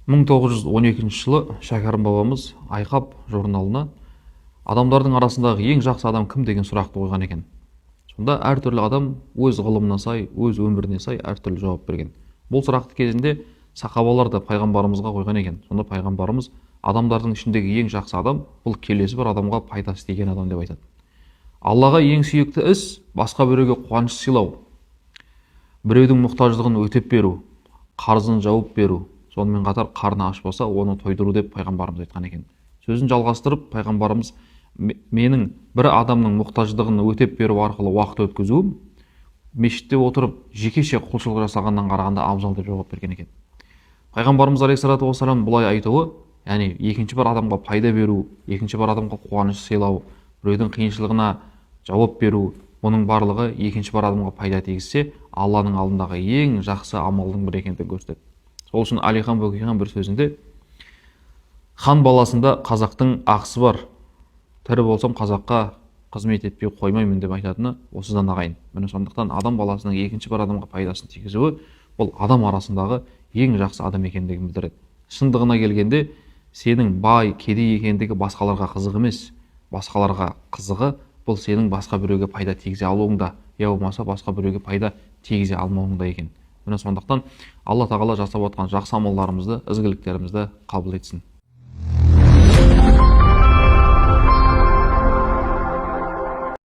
1912 жылы Шәкәрім бабамыз Айқап журналына адамдардың арасындағы ең жақсы адам кім деген сұрақты қойған екен. Сонда әртүрлі адам өз ғылымына сай, өз өміріне сай әртүрлі жауап берген. Бұл сұрақты кезінде сахабалар да пайғамбарымызға қойған екен. Сонда пайғамбарымыз адамдардың ішіндегі ең жақсы адам бұл келесі бір адамға пайдасы тиген адам деп айтады. Аллаға ең сүйікті іс басқа біреуге қуаныш сыйлау, біреудің мұқтаждығын өтеп беру, қарызын жауып беру, сонымен қатар қарны аш болса оны тойдыру деп пайғамбарымыз айтқан екен. Сөзін жалғастырып пайғамбарымыз менің бір адамның мұқтаждығын өтеп беру арқылы уақыт өткізуім мешітте отырып жекеше құлшылық жасағаннан қарағанда абзал деп жауап берген екен. Пайғамбарымыз алейхиссалату уассалам бұлай айтуы, яғни екінші бір адамға пайда беру, екінші бір адамға қуаныш сыйлау, біреудің қиыншылығына жауап беру, бұның барлығы екінші бір адамға пайда тигізсе, Алланың алдындағы ең жақсы амалдың бірі екендігін көрсетеді. Сол үшін Әлихан Бөкейхан бір сөзінде хан баласында қазақтың ақысы бар, тірі болсам қазаққа қызмет етпей қоймаймын деп айтатыны осыдан ағайын. Міне сондықтан адам баласының екінші бір адамға пайдасын тигізуі бұл адам арасындағы ең жақсы адам екендігін білдіреді. Шындығына келгенде сенің бай, кедей екендігі басқаларға қызық емес, басқаларға қызығы бұл сенің басқа біреуге пайда тигізе алуыңда, я болмаса басқа біреуге пайда тигізе алмауыңда екен. Міне сондықтан Алла тағала жасап отқан жақсы амалдарымызды, ізгіліктерімізді қабыл етсін.